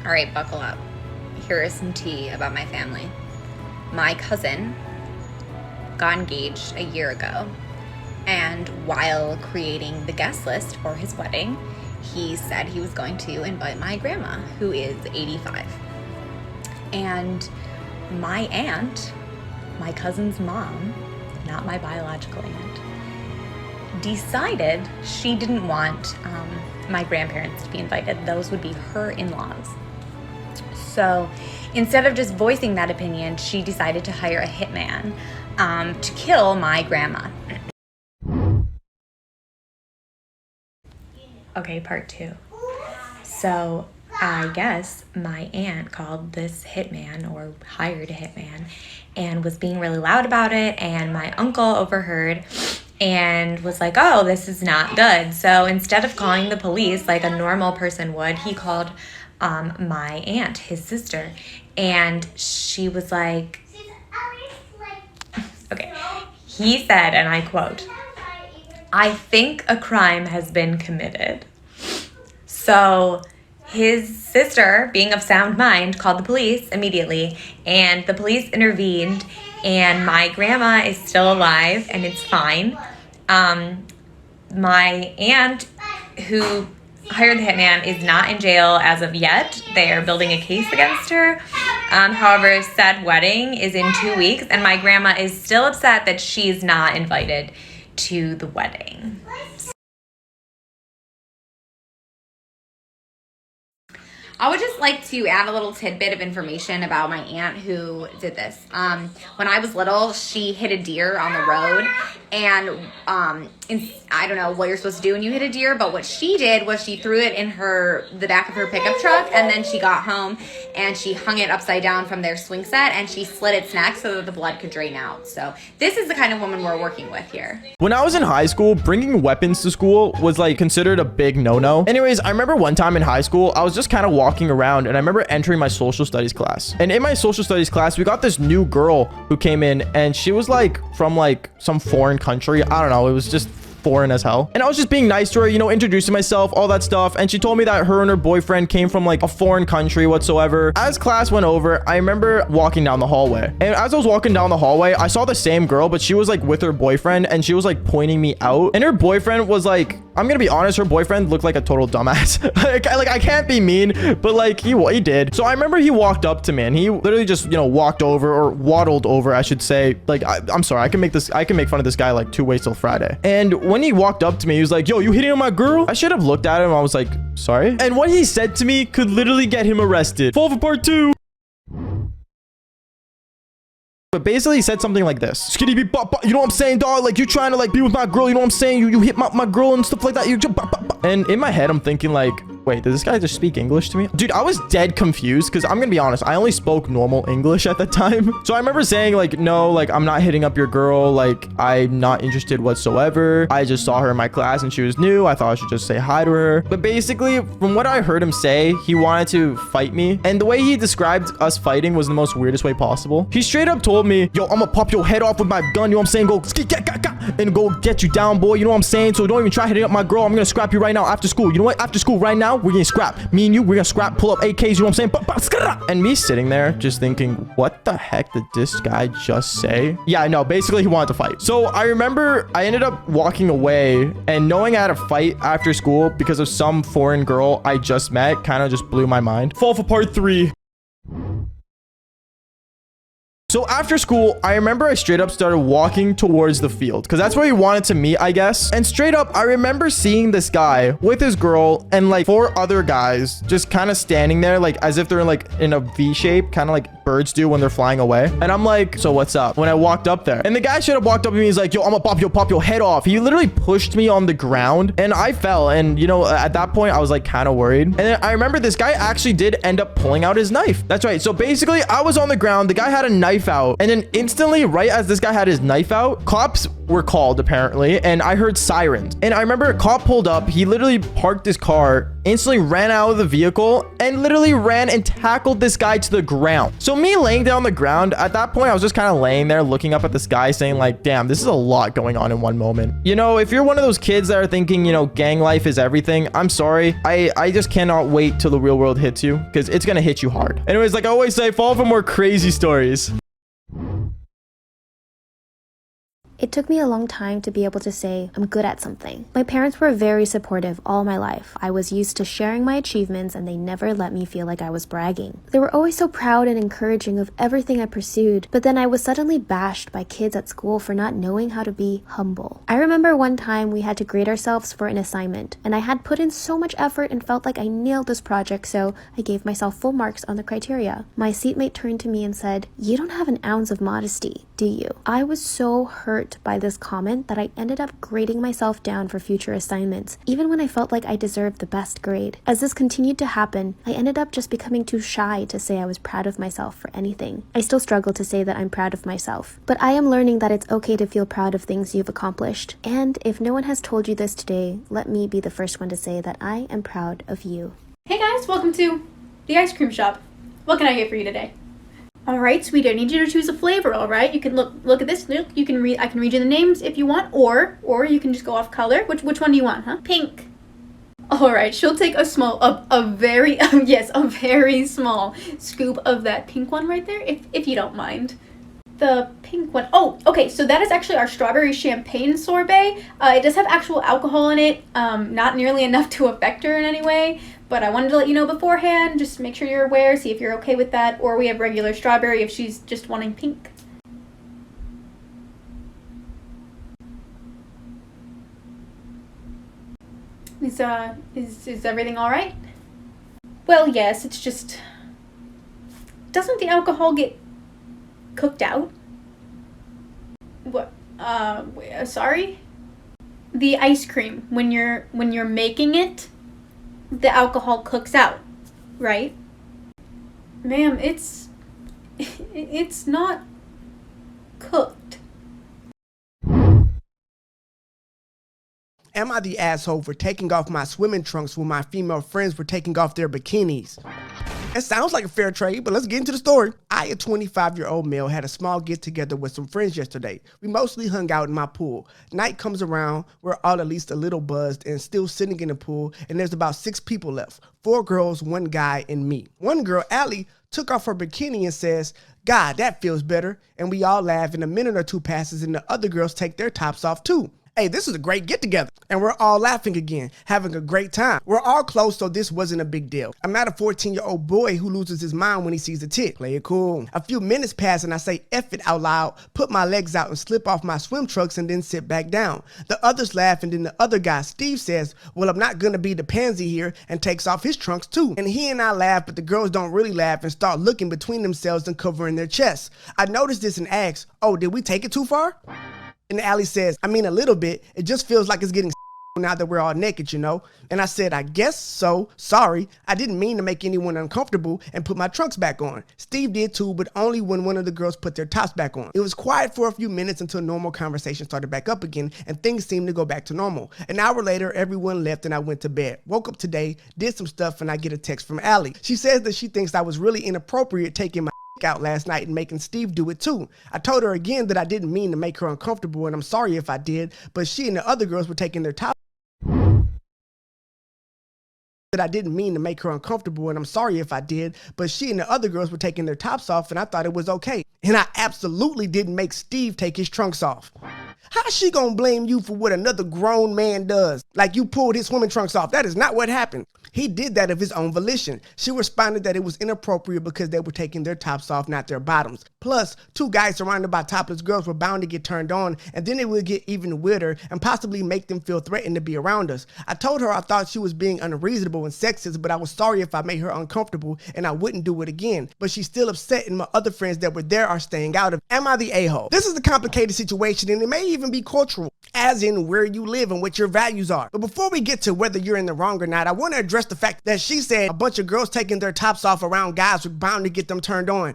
All right, buckle up. Here is some tea about my family. My cousin got engaged a year ago, and while creating the guest list for his wedding, he said he was going to invite my grandma, who is 85. And my aunt, my cousin's mom, not my biological aunt, decided she didn't want my grandparents to be invited. Those would be her in-laws. So instead of just voicing that opinion, she decided to hire a hitman to kill my grandma. Okay, part 2. So I guess my aunt called this hitman, or hired a hitman, and was being really loud about it, and my uncle overheard and was like, oh, this is not good. So instead of calling the police like a normal person would, he called my aunt, his sister, and she was like, okay, he said, and I quote, "I think a crime has been committed." So his sister, being of sound mind, called the police immediately, and the police intervened, and my grandma is still alive, and it's fine. My aunt, who hired the hitman, is not in jail as of yet. They are building a case against her. However, said wedding is in 2 weeks, and my grandma is still upset that she's not invited to the wedding. I would just like to add a little tidbit of information about my aunt who did this. When I was little, she hit a deer on the road, and I don't know what you're supposed to do when you hit a deer, but what she did was she threw it in the back of her pickup truck, and then she got home and she hung it upside down from their swing set, and she slit its neck so that the blood could drain out. So this is the kind of woman we're working with here. When I was in high school, bringing weapons to school was like considered a big no-no. Anyways, I remember one time in high school, I was just kind of walking around, and I remember entering my social studies class. And in my social studies class, we got this new girl who came in, and she was like from like some foreign country. I don't know. It was just foreign as hell. And I was just being nice to her, you know, introducing myself, all that stuff. And she told me that her and her boyfriend came from like a foreign country whatsoever. As class went over, I remember walking down the hallway. And as I was walking down the hallway, I saw the same girl, but she was like with her boyfriend, and she was like pointing me out. And her boyfriend was like, I'm gonna be honest, her boyfriend looked like a total dumbass. like I can't be mean, but like he did. So I remember he walked up to me, and he literally just, you know, walked over, or waddled over, I should say. Like I'm sorry, I can make fun of this guy like 2 ways till Friday. And when he walked up to me, he was like, yo, you hitting on my girl? I should have looked at him. I was like, sorry. And what he said to me could literally get him arrested. Fall for part 2. But basically he said something like this: Skitty be you know what I'm saying, dog? Like, you trying to like be with my girl, you know what I'm saying? You hit my girl and stuff like that. You just and in my head I'm thinking like, wait, did this guy just speak English to me? Dude, I was dead confused, because I'm gonna be honest, I only spoke normal English at the time. So I remember saying like, no, like I'm not hitting up your girl, like I'm not interested whatsoever. I just saw her in my class and she was new. I thought I should just say hi to her. But basically, from what I heard him say, he wanted to fight me, and the way he described us fighting was the most weirdest way possible. He straight up told me, yo, I'm gonna pop your head off with my gun, you know what I'm saying? Go and go get you down, boy, you know what I'm saying? So don't even try hitting up my girl. I'm gonna scrap you right now after school. You know what? After school right now, we're gonna scrap. Me and you, we're gonna scrap, pull up AKs, you know what I'm saying? And me sitting there just thinking, what the heck did this guy just say? Yeah, no, basically he wanted to fight. So I remember I ended up walking away, and knowing I had a fight after school because of some foreign girl I just met kind of just blew my mind. Fall for part 3. So after school, I remember I straight up started walking towards the field, because that's where he wanted to meet, I guess. And straight up, I remember seeing this guy with his girl and like 4 other guys just kind of standing there, like as if they're in a V shape, kind of like birds do when they're flying away. And I'm like, so what's up? When I walked up there, and the guy straight up walked up to me. He's like, yo, I'm gonna pop your head off. He literally pushed me on the ground, and I fell. And you know, at that point, I was like kind of worried. And then I remember this guy actually did end up pulling out his knife. That's right. So basically, I was on the ground. The guy had a knife out, and then instantly, right as this guy had his knife out, cops were called apparently, and I heard sirens. And I remember a cop pulled up. He literally parked his car, instantly ran out of the vehicle, and literally ran and tackled this guy to the ground. So me laying down on the ground, at that point, I was just kind of laying there looking up at the sky saying like, damn, this is a lot going on in one moment. You know, if you're one of those kids that are thinking, you know, gang life is everything, I'm sorry. I just cannot wait till the real world hits you, because it's gonna hit you hard. Anyways, like I always say, follow for more crazy stories. It took me a long time to be able to say I'm good at something. My parents were very supportive all my life. I was used to sharing my achievements and they never let me feel like I was bragging. They were always so proud and encouraging of everything I pursued, but then I was suddenly bashed by kids at school for not knowing how to be humble. I remember one time we had to grade ourselves for an assignment, and I had put in so much effort and felt like I nailed this project, so I gave myself full marks on the criteria. My seatmate turned to me and said, "You don't have an ounce of modesty, do you?" I was so hurt by this comment that I ended up grading myself down for future assignments, even when I felt like I deserved the best grade. As this continued to happen, I ended up just becoming too shy to say I was proud of myself for anything. I still struggle to say that I'm proud of myself, but I am learning that it's okay to feel proud of things you've accomplished. And if no one has told you this today, let me be the first one to say that I am proud of you. Hey guys, welcome to the ice cream shop. What can I get for you today? Alright, sweetie, I need you to choose a flavor, alright? You can look at this. Look, you can read. I can read you the names if you want, or you can just go off color. Which one do you want, huh? Pink. Alright, she'll take a very yes, a very small scoop of that pink one right there, if you don't mind. The pink one. Oh, okay, so that is actually our strawberry champagne sorbet. It does have actual alcohol in it, not nearly enough to affect her in any way, but I wanted to let you know beforehand, just make sure you're aware, see if you're okay with that, or we have regular strawberry if she's just wanting pink. Is everything all right? Well, yes, it's just, doesn't the alcohol get cooked out? What? Sorry? The ice cream, when you're making it, the alcohol cooks out, right? Ma'am, it's not cooked. Am I the asshole for taking off my swimming trunks when my female friends were taking off their bikinis? It sounds like a fair trade, but let's get into the story. I, a 25-year-old male, had a small get-together with some friends yesterday. We mostly hung out in my pool. Night comes around, we're all at least a little buzzed and still sitting in the pool, and there's about 6 people left. 4 girls, 1 guy, and me. One girl, Allie, took off her bikini and says, "God, that feels better." And we all laugh, and a minute or two passes, and the other girls take their tops off too. Hey, this is a great get-together. And we're all laughing again, having a great time. We're all close, so this wasn't a big deal. I'm not a 14-year-old boy who loses his mind when he sees a tit. Play it cool. A few minutes pass and I say F it out loud, put my legs out and slip off my swim trunks and then sit back down. The others laugh and then the other guy, Steve, says, "Well, I'm not gonna be the pansy here," and takes off his trunks too. And he and I laugh, but the girls don't really laugh and start looking between themselves and covering their chests. I noticed this and asked, "Oh, did we take it too far?" And Allie says, "I mean, a little bit. It just feels like it's getting now that we're all naked, you know." And I said, "I guess so. Sorry. I didn't mean to make anyone uncomfortable," and put my trunks back on. Steve did too, but only when one of the girls put their tops back on. It was quiet for a few minutes until normal conversation started back up again and things seemed to go back to normal. An hour later, everyone left and I went to bed. Woke up today, did some stuff, and I get a text from Allie. She says that she thinks I was really inappropriate taking my out last night and making Steve do it too. I told her again that I didn't mean to make her uncomfortable and I'm sorry if I did, but she and the other girls were taking their tops that I didn't mean to make her uncomfortable and I'm sorry if I did, but she and the other girls were taking their tops off and I thought it was okay. And I absolutely didn't make Steve take his trunks off. How's she gonna blame you for what another grown man does? Like you pulled his swimming trunks off. That is not what happened. He did that of his own volition. She responded that it was inappropriate because they were taking their tops off, not their bottoms. Plus, 2 guys surrounded by topless girls were bound to get turned on, and then it would get even weirder and possibly make them feel threatened to be around us. I told her I thought she was being unreasonable and sexist, but I was sorry if I made her uncomfortable and I wouldn't do it again. But she's still upset and my other friends that were there are staying out of it. Am I the a-hole? This is a complicated situation and it may even be cultural, as in where you live and what your values are. But before we get to whether you're in the wrong or not, I want to address the fact that she said a bunch of girls taking their tops off around guys were bound to get them turned on.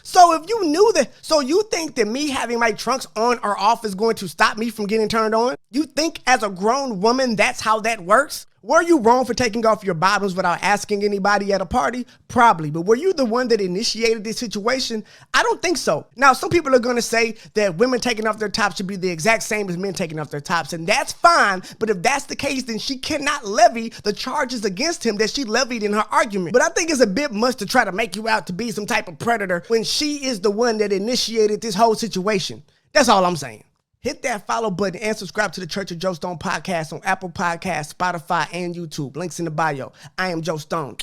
So if you knew that, so you think that me having my trunks on or off is going to stop me from getting turned on? You think as a grown woman that's how that works? Were you wrong for taking off your bottoms without asking anybody at a party? Probably. But were you the one that initiated this situation? I don't think so. Now, some people are going to say that women taking off their tops should be the exact same as men taking off their tops, and that's fine. But if that's the case, then she cannot levy the charges against him that she levied in her argument. But I think it's a bit much to try to make you out to be some type of predator when she is the one that initiated this whole situation. That's all I'm saying. Hit that follow button and subscribe to the Church of Joe Stone podcast on Apple Podcasts, Spotify, and YouTube. Links in the bio. I am Joe Stone.